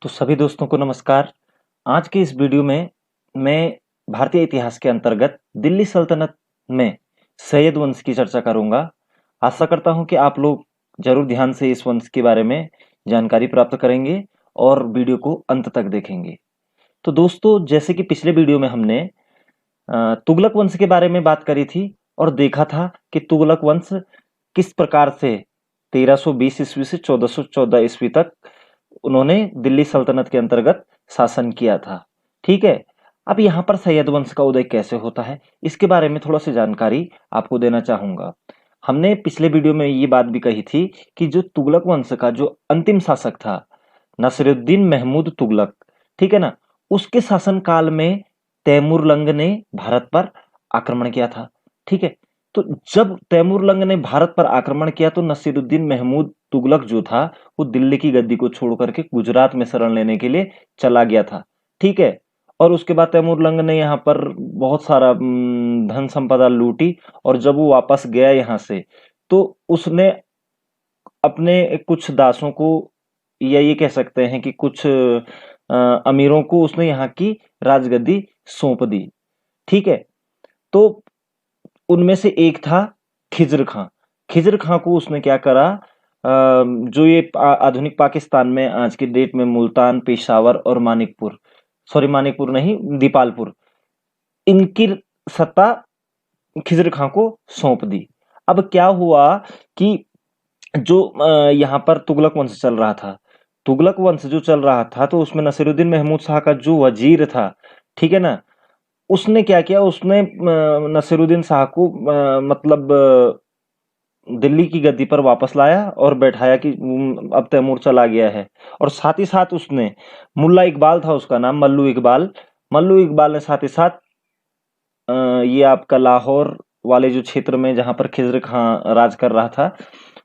तो सभी दोस्तों को नमस्कार। आज के इस वीडियो में मैं भारतीय इतिहास के अंतर्गत दिल्ली सल्तनत में सैयद वंश की चर्चा करूंगा। आशा करता हूं कि आप लोग जरूर ध्यान से इस वंश के बारे में जानकारी प्राप्त करेंगे और वीडियो को अंत तक देखेंगे। तो दोस्तों, जैसे कि पिछले वीडियो में हमने तुगलक वंश के बारे में बात करी थी और देखा था कि तुगलक वंश किस प्रकार से 1320 ईस्वी से 1414 ईस्वी तक उन्होंने दिल्ली सल्तनत के अंतर्गत शासन किया था। ठीक है। अब यहाँ पर सैयद वंश का उदय कैसे होता है, इसके बारे में थोड़ा सी जानकारी आपको देना चाहूंगा। हमने पिछले वीडियो में ये बात भी कही थी कि जो तुगलक वंश का जो अंतिम शासक था, नसीरुद्दीन महमूद तुगलक, ठीक है ना, उसके शासन काल में तैमूरलंग ने भारत पर आक्रमण किया था। ठीक है। तो जब तैमूरलंग ने भारत पर आक्रमण किया तो नसीरुद्दीन महमूद तुगलक जो था वो दिल्ली की गद्दी को छोड़ करके गुजरात में शरण लेने के लिए चला गया था। ठीक है। और उसके बाद तैमूरलंग ने यहाँ पर बहुत सारा धन संपदा लूटी और जब वो वापस गया यहाँ से तो उसने अपने कुछ दासों को, या ये कह सकते हैं कि कुछ अमीरों को उसने यहाँ की राजगद्दी सौंप दी। ठीक है। तो उनमें से एक था खिज्र खां। खिज्र खां को उसने क्या करा, जो ये आधुनिक पाकिस्तान में आज की डेट में मुल्तान, पेशावर और मानिकपुर, सॉरी मानिकपुर नहीं, दीपालपुर, इनकी सत्ता खिज्र खां को सौंप दी। अब क्या हुआ कि जो यहाँ पर तुगलक वंश चल रहा था, तुगलक वंश जो चल रहा था तो उसमें नसीरुद्दीन महमूद शाह का जो वजीर था, ठीक है ना, उसने क्या किया, उसने नसीरुद्दीन शाह को मतलब दिल्ली की गद्दी पर वापस लाया और बैठाया कि अब तैमूर चला गया है। और साथ ही साथ उसने, मुल्ला इकबाल था उसका नाम, मल्लू इकबाल, मल्लू इकबाल ने साथ ही साथ ये आपका लाहौर वाले जो क्षेत्र में जहां पर खिज्र खां राज कर रहा था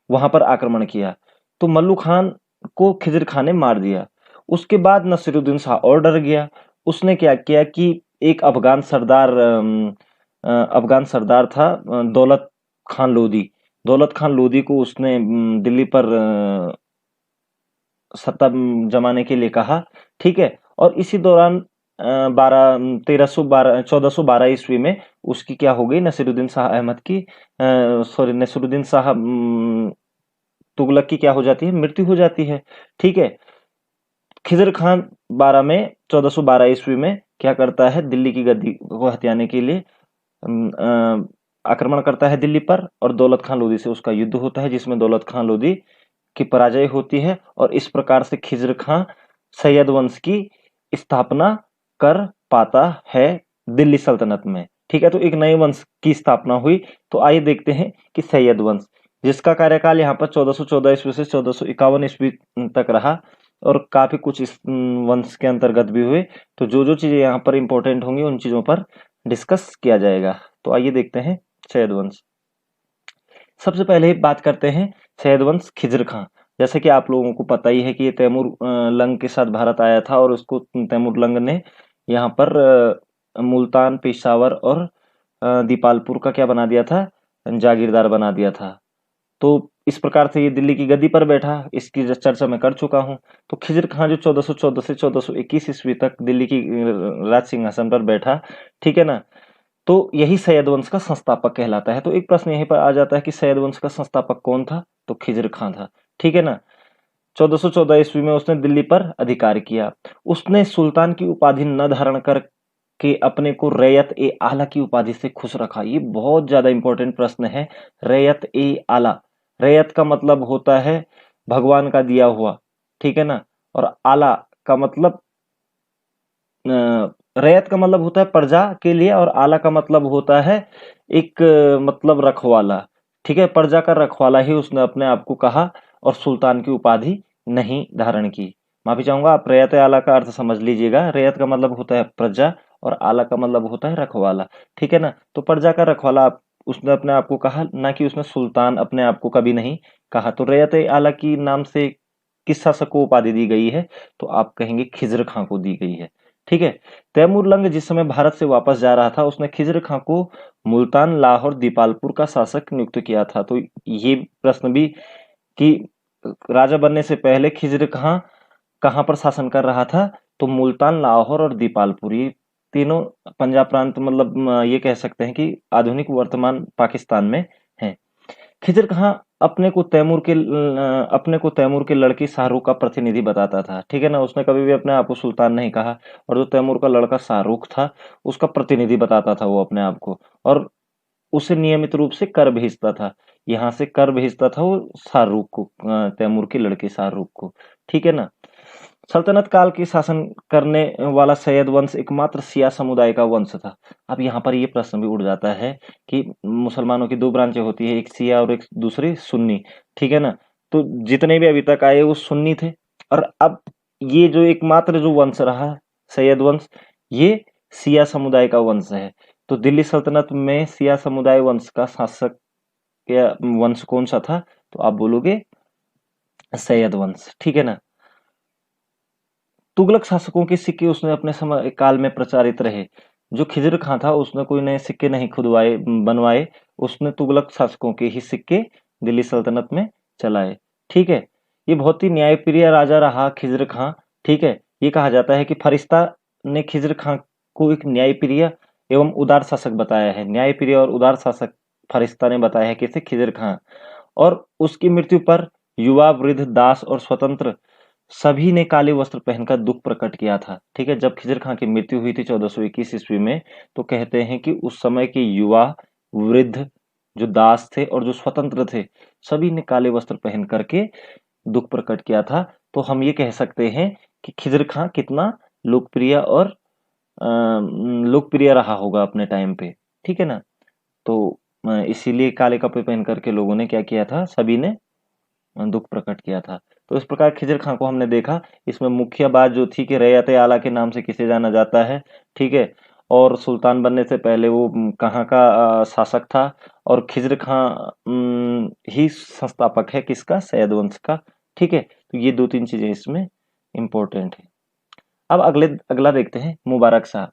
वहां पर आक्रमण किया। तो मल्लू खान को खिज्र खां ने मार दिया। उसके बाद नसीरुद्दीन शाह और डर गया। उसने क्या किया कि एक अफगान सरदार था, दौलत खान लोधी, दौलत खान लोधी को उसने दिल्ली पर सत्ता जमाने के लिए कहा। ठीक है। और इसी दौरान 1412 ईस्वी में उसकी क्या हो गई, नसीरुद्दीन शाह अहमद की, सॉरी नसीरुद्दीन शाह तुगलक की क्या हो जाती है, मृत्यु हो जाती है। ठीक है। खिजर खान 1412 ईस्वी में क्या करता है, दिल्ली की गद्दी को हथियाने के लिए आक्रमण करता है दिल्ली पर और दौलत खान लोधी से उसका युद्ध होता है जिसमें दौलत खान लोधी की पराजय होती है। और इस प्रकार से खिज्र खां सैयद वंश की स्थापना कर पाता है दिल्ली सल्तनत में। ठीक है। तो एक नए वंश की स्थापना हुई। तो आइए देखते हैं कि सैयद वंश, जिसका कार्यकाल यहाँ पर 1414 ईस्वी से 1451 ईस्वी तक रहा और काफी कुछ इस वंश के अंतर्गत भी हुए। तो जो जो चीजें यहाँ पर इंपॉर्टेंट होंगी उन चीजों पर डिस्कस किया जाएगा। तो आइए देखते हैं सैयद वंश। सबसे पहले बात करते हैं सैयद वंश खिज्र खां। जैसे कि आप लोगों को पता ही है कि ये तैमूर लंग के साथ भारत आया था और उसको तैमूर लंग ने यहाँ पर मुल्तान, पेशावर और दीपालपुर का क्या बना दिया था, जागीरदार बना दिया था। तो इस प्रकार से ये दिल्ली की गद्दी पर बैठा, इसकी चर्चा मैं कर चुका हूं। तो खिज्र खां जो 1414 से 1421 ईस्वी तक दिल्ली की राज सिंहासन पर बैठा, ठीक है ना, तो यही सैयद वंश का संस्थापक कहलाता है। तो एक प्रश्न यहीं पर आ जाता है कि सैयद वंश का संस्थापक कौन था, तो खिज्र खां था। ठीक है ना। 1414 ईस्वी में उसने दिल्ली पर अधिकार किया। उसने सुल्तान की उपाधि न धारण कर के अपने को रैयत ए आला की उपाधि से खुश रखा। ये बहुत ज्यादा इंपॉर्टेंट प्रश्न है। रैयत ए आला, रैयत का मतलब होता है भगवान का दिया हुआ, ठीक है ना, और आला का मतलब रैयत का मतलब होता है प्रजा के लिए और आला का मतलब होता है एक मतलब रखवाला। ठीक है। प्रजा का रखवाला ही उसने अपने आप को कहा और सुल्तान की उपाधि नहीं धारण की। माफी चाहूंगा, आप रैयत आला का अर्थ समझ लीजिएगा। रैयत का मतलब होता है प्रजा और आला का मतलब होता है रखवाला। ठीक है ना। तो प्रजा का रखवाला उसने अपने आप को कहा, ना कि उसने सुल्तान अपने आप को कभी नहीं कहा। तो रैयत आला की नाम से किस शासक को उपाधि दी गई है, तो आप कहेंगे खिज्र खां को दी गई है। ठीक है। तैमूर लंग जिस समय भारत से वापस जा रहा था उसने खिज्र खां को मुल्तान, लाहौर, दीपालपुर का शासक नियुक्त किया था। तो ये प्रश्न भी कि राजा बनने से पहले खिज्र खां कहाँ पर शासन कर रहा था? तो मुल्तान, लाहौर और दीपालपुर, ये तीनों पंजाब प्रांत, मतलब ये कह सकते हैं कि आधुनिक वर्तमान पाकिस्तान में है। खिज़र खां अपने को तैमूर के लड़के शाहरुख का प्रतिनिधि बताता था, ठीक है ना? उसने कभी भी अपने आप को सुल्तान नहीं कहा, और जो तैमूर का लड़का शाहरुख था, उसका प्रतिनिधि बताता था वो अपने आप को, और उसे नियमित रूप से कर भेजता था। यहाँ से कर भेजता था वो शाहरुख को, तैमूर के लड़के शाहरुख को, ठीक है ना? सल्तनत काल की शासन करने वाला सैयद वंश एकमात्र शिया समुदाय का वंश था। अब यहाँ पर ये प्रश्न भी उठ जाता है कि मुसलमानों की दो ब्रांचें होती है, एक शिया और एक दूसरी सुन्नी, ठीक है ना? तो जितने भी अभी तक आए वो सुन्नी थे, और अब ये जो एकमात्र जो वंश रहा सैयद वंश, ये शिया समुदाय का वंश है। तो दिल्ली सल्तनत में शिया समुदाय वंश का शासक या वंश कौन सा था? तो आप बोलोगे सैयद वंश, ठीक है ना? तुगलक शासकों के सिक्के उसने अपने समय काल में प्रचारित रहे। जो खिज़र खां था उसने कोई नए सिक्के नहीं खुदवाए बनवाए, उसने तुगलक शासकों के ही सिक्के दिल्ली सल्तनत में चलाए, ठीक है? ये बहुत ही न्यायप्रिय राजा रहा खिज़र खां, ठीक है? ये कहा जाता है कि फरिश्ता ने खिज़र खां को एक न्यायप्रिय एवं उदार शासक बताया है। न्यायप्रिय और उदार शासक फरिश्ता ने बताया है किसे? खिज़र खां। और उसकी मृत्यु पर युवा, वृद्ध, दास और स्वतंत्र सभी ने काले वस्त्र पहनकर दुख प्रकट किया था, ठीक है? जब खिज़र खां की मृत्यु हुई थी 1421 ईस्वी में, तो कहते हैं कि उस समय के युवा, वृद्ध, जो दास थे और जो स्वतंत्र थे, सभी ने काले वस्त्र पहन करके दुख प्रकट किया था। तो हम ये कह सकते हैं कि खिज़र खां कितना लोकप्रिय और लोकप्रिय रहा होगा अपने टाइम पे, ठीक है ना? तो इसीलिए काले कपड़े पहन करके लोगों ने क्या किया था? सभी ने दुख प्रकट किया था। तो इस प्रकार खिज़र खां को हमने देखा, इसमें मुख्य बात जो थी कि रैयत आला के नाम से किसे जाना जाता है, ठीक है? और सुल्तान बनने से पहले वो कहाँ का शासक था, और खिज़र खां ही संस्थापक है किसका? सैयद वंश का, ठीक है? तो ये 2-3 चीज़ें इसमें इम्पोर्टेंट है। अब अगला देखते हैं मुबारक शाह।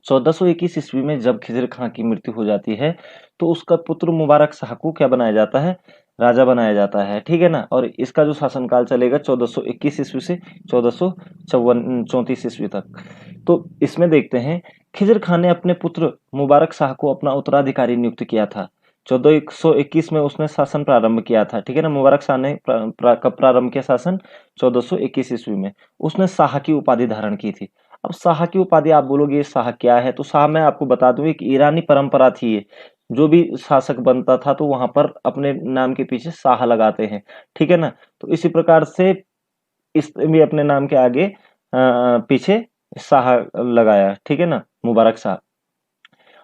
1421 ईस्वी में जब खिज़र खां की मृत्यु हो जाती है, तो उसका पुत्र मुबारक शाह को क्या बनाया जाता है? राजा बनाया जाता है, ठीक है ना? और इसका जो शासनकाल चलेगा 1421 ईस्वी से 1434 ईस्वी तक। तो इसमें देखते हैं, खिज़र खां ने अपने पुत्र मुबारक शाह को अपना उत्तराधिकारी नियुक्त किया था। 1421 में उसने शासन प्रारंभ किया था, ठीक है ना? मुबारक शाह ने कब प्रारंभ किया शासन? 1421 ईस्वी में। उसने शाह की उपाधि धारण की थी। अब शाह की उपाधि आप बोलोगे ये शाह क्या है? तो शाह मैं आपको बता दूं, एक ईरानी परंपरा थी ये। जो भी शासक बनता था तो वहां पर अपने नाम के पीछे शाह लगाते हैं, ठीक है ना? तो इसी प्रकार से इसने भी अपने नाम के आगे पीछे शाह लगाया, ठीक है ना? मुबारक शाह।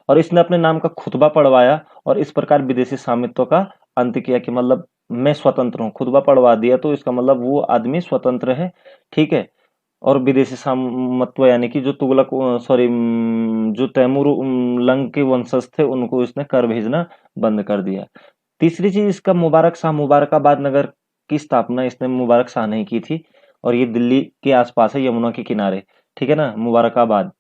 और इसने अपने नाम का खुतबा पढ़वाया, और इस प्रकार विदेशी स्वामित्व का अंत किया कि मतलब मैं स्वतंत्र हूँ। खुतबा पढ़वा दिया तो इसका मतलब वो आदमी स्वतंत्र है, ठीक है? और विदेशी सामंतत्व यानी कि जो तुगलक सॉरी जो तैमूर लंग के वंशज थे उनको इसने कर भेजना बंद कर दिया। तीसरी चीज इसका मुबारक शाह मुबारकाबाद नगर की स्थापना इसने मुबारक शाह ने की थी, और ये दिल्ली के आसपास है, यमुना के किनारे, ठीक है ना? मुबारकाबाद,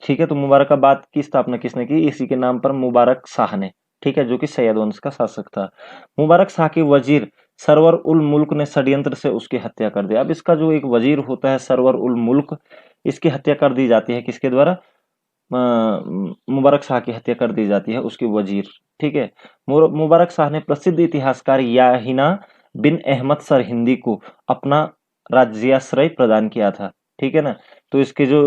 ठीक है? तो मुबारकाबाद की स्थापना किसने की? इसी के नाम पर मुबारक शाह ने, ठीक है? जो कि सैयद वंश का शासक था। मुबारक शाह के वजीर सरवर उल मुल्क ने षड्यंत्र से उसकी हत्या कर दिया। अब इसका जो एक वजीर होता है सरवर उल मुल्क, इसकी हत्या कर दी जाती है किसके द्वारा? मुबारक शाह की हत्या कर दी जाती है उसके वजीर, ठीक है? मुबारक शाह ने प्रसिद्ध इतिहासकार याहिना बिन अहमद सरहिंदी को अपना राज्याश्रय प्रदान किया था, ठीक है ना? तो इसके जो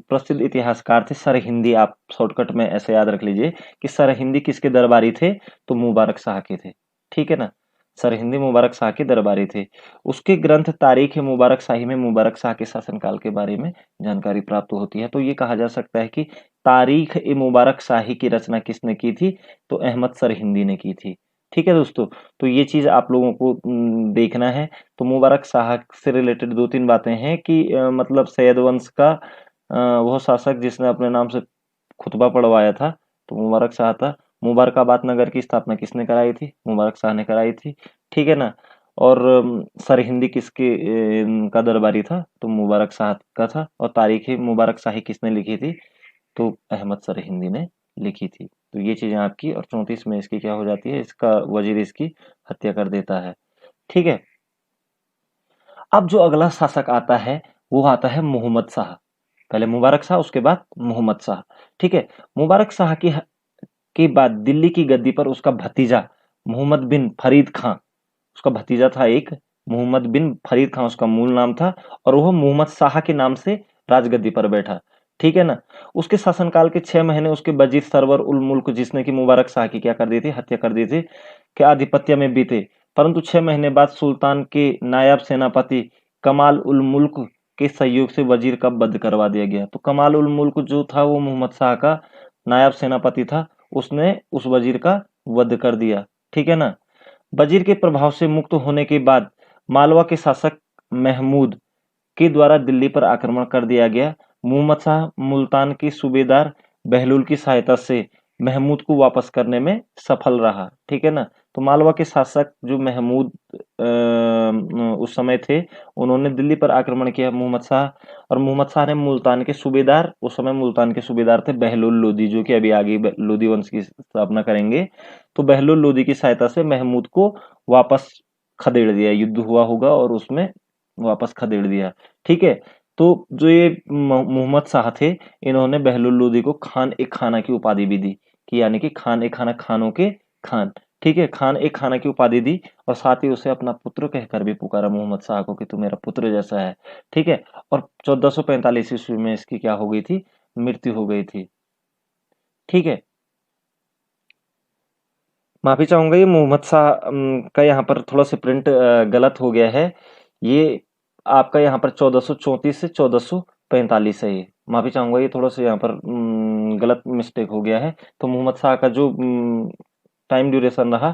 प्रसिद्ध इतिहासकार थे सरहिंदी, आप शॉर्टकट में ऐसे याद रख लीजिए कि सरहिंदी किसके दरबारी थे? तो मुबारक शाह के थे, ठीक है ना? सरहिंदी मुबारक शाह के दरबारी थे। उसके ग्रंथ तारीख मुबारक शाही में मुबारक शाह के शासनकाल के बारे में जानकारी प्राप्त होती है। तो ये कहा जा सकता है कि तारीख ए मुबारक शाही की रचना किसने की थी? तो अहमद सरहिंदी ने की थी, ठीक है दोस्तों? तो ये चीज आप लोगों को देखना है। तो मुबारक शाह से रिलेटेड 2-3 बातें हैं कि मतलब सैयद वंश का वो शासक जिसने अपने नाम से खुतबा पढ़वाया था, तो मुबारक शाह था। मुबारकाबाद नगर की स्थापना किसने कराई थी? मुबारक शाह ने कराई थी, ठीक है ना? और सरहिंदी किसके का दरबारी था? तो मुबारक शाह का था। और तारीख मुबारक शाही किसने लिखी थी? तो अहमद सरहिंदी ने लिखी थी। तो ये चीजें आपकी, और 34 में इसकी क्या हो जाती है? इसका वजीर इसकी हत्या कर देता है, ठीक है? अब जो अगला शासक आता है वो आता है मोहम्मद शाह। पहले मुबारक शाह, उसके बाद मोहम्मद शाह। ठीक है, मुबारक शाह की बाद दिल्ली की गद्दी पर उसका भतीजा मोहम्मद बिन फरीद खां, उसका भतीजा था एक, मोहम्मद बिन फरीद खां उसका मूल नाम था, और वह मोहम्मद शाह के नाम से राजगद्दी पर बैठा। ठीक है ना। उसके शासनकाल के 6 महीने उसके वजीर सरवर उल मुल्क, जिसने कि मुबारक शाह की क्या कर दी थी, हत्या कर दी थी, के आधिपत्य में बीते। परंतु 6 महीने बाद सुल्तान के नायब सेनापति कमाल उल मुल्क के सहयोग से वजीर का वध करवा दिया गया। तो कमाल उल मुल्क जो था वो मोहम्मद शाह का नायब सेनापति था, उसने उस वजीर का वध कर दिया। ठीक है ना। वजीर के प्रभाव से मुक्त होने के बाद मालवा के शासक महमूद के द्वारा दिल्ली पर आक्रमण कर दिया गया। मोहम्मद शाह मुल्तान के सूबेदार बहलूल की सहायता से महमूद को वापस करने में सफल रहा। ठीक है ना। तो मालवा के शासक जो महमूद उस समय थे, उन्होंने दिल्ली पर आक्रमण किया मोहम्मद शाह, और मोहम्मद शाह ने मुल्तान के सूबेदार, उस समय मुल्तान के सूबेदार थे बहलुल लोदी, जो कि अभी आगे लोदी वंश की स्थापना करेंगे। तो बहलुल लोदी की सहायता से महमूद को वापस खदेड़ दिया, युद्ध हुआ होगा और उसमें वापस खदेड़ दिया। ठीक है। तो जो ये मोहम्मद शाह थे, इन्होंने बहलुल लोदी को खान एक खाना की उपाधि भी दी, कि यानी कि खान एक खाना, खानों के खान। ठीक है, खान एक खाना की उपाधि दी, और साथ ही उसे अपना पुत्र कहकर भी पुकारा मोहम्मद शाह को, कि तू मेरा पुत्र जैसा है। ठीक है। और 1445 ईस्वी में इसकी क्या हो गई थी, मृत्यु हो गई थी। ठीक है। माफी चाहूंगा, ये मोहम्मद शाह का यहाँ पर थोड़ा सा प्रिंट गलत हो गया है। ये आपका यहाँ पर 1434 से 1445 है। ये माफी चाहूंगा, ये थोड़ा सा यहाँ पर गलत मिस्टेक हो गया है। तो मोहम्मद शाह का जो टाइम ड्यूरेशन रहा,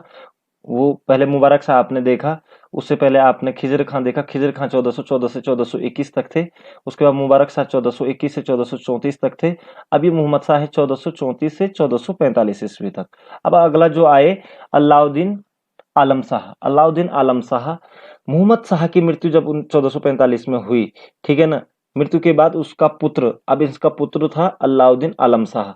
वो पहले मुबारक शाह आपने देखा, उससे पहले आपने खिजर खां देखा। खिजर खां 1414 से 1421 तक थे। उसके बाद मुबारक शाह 1421 से 1434 तक थे। अब ये मोहम्मद शाह है 1434 से 1445 ईस्वी तक। अब अगला जो आए, अलाउद्दीन आलम शाह। अलाउद्दीन आलम शाह, मोहम्मद शाह की मृत्यु जब 1445 में हुई, ठीक है ना, मृत्यु के बाद उसका पुत्र, अब इसका पुत्र था अलाउद्दीन आलम शाह,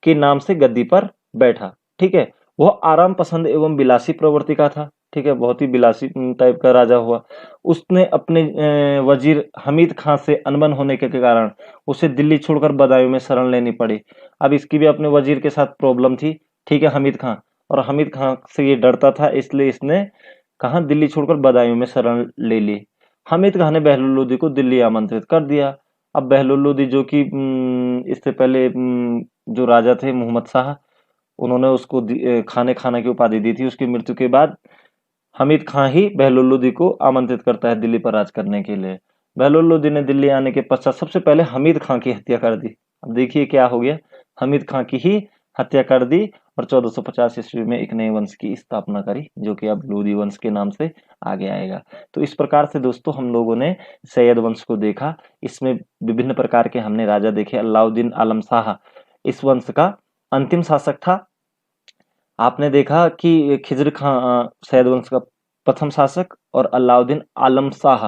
के नाम से गद्दी पर बैठा। ठीक है। वह आराम पसंद एवं बिलासी प्रवृत्ति का था। ठीक है, बहुत ही बिलासी टाइप का राजा हुआ। उसने अपने वजीर हमीद खां से अनबन होने के कारण उसे दिल्ली छोड़कर बदायूं में शरण लेनी पड़ी। अब इसकी भी अपने वजीर के साथ प्रॉब्लम थी। ठीक है, हमीद खां, और हमीद खां से ये डरता था, इसलिए इसने कहा दिल्ली छोड़कर बदायूं में शरण ले ली। हमीद खां ने बहलुल लोदी को दिल्ली आमंत्रित कर दिया। अब बहलुल लोदी जो कि इससे पहले जो राजा थे मोहम्मद शाह, उन्होंने उसको खाने खाना की उपाधि दी थी। उसकी मृत्यु के बाद हमीद खां ही बहलुल लोदी को आमंत्रित करता है दिल्ली पर राज करने के लिए। बहलुल लोदी ने दिल्ली आने के पश्चात सबसे पहले हमीद खां की हत्या कर दी। अब देखिए क्या हो गया, हमीद खां की ही हत्या कर दी, और 1450 ईस्वी में एक नए वंश की स्थापना करी, जो कि अब लोदी वंश के नाम से आगे आएगा। तो इस प्रकार से दोस्तों हम लोगों ने सैयद वंश को देखा। इसमें विभिन्न प्रकार के हमने राजा देखे। अलाउद्दीन आलम शाह इस वंश का अंतिम शासक था। आपने देखा कि खिज़्र खां सैयद वंश का प्रथम शासक, और अलाउद्दीन आलम शाह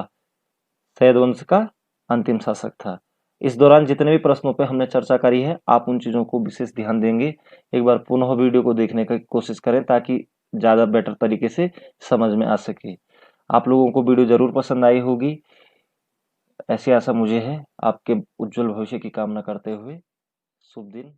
सैयद वंश का अंतिम शासक था। इस दौरान जितने भी प्रश्नों पे हमने चर्चा करी है, आप उन चीज़ों को विशेष ध्यान देंगे। एक बार पुनः वीडियो को देखने की कोशिश करें, ताकि ज़्यादा बेटर तरीके से समझ में आ सके। आप लोगों को वीडियो ज़रूर पसंद आई होगी, ऐसी आशा मुझे है। आपके उज्जवल भविष्य की कामना करते हुए, शुभ दिन।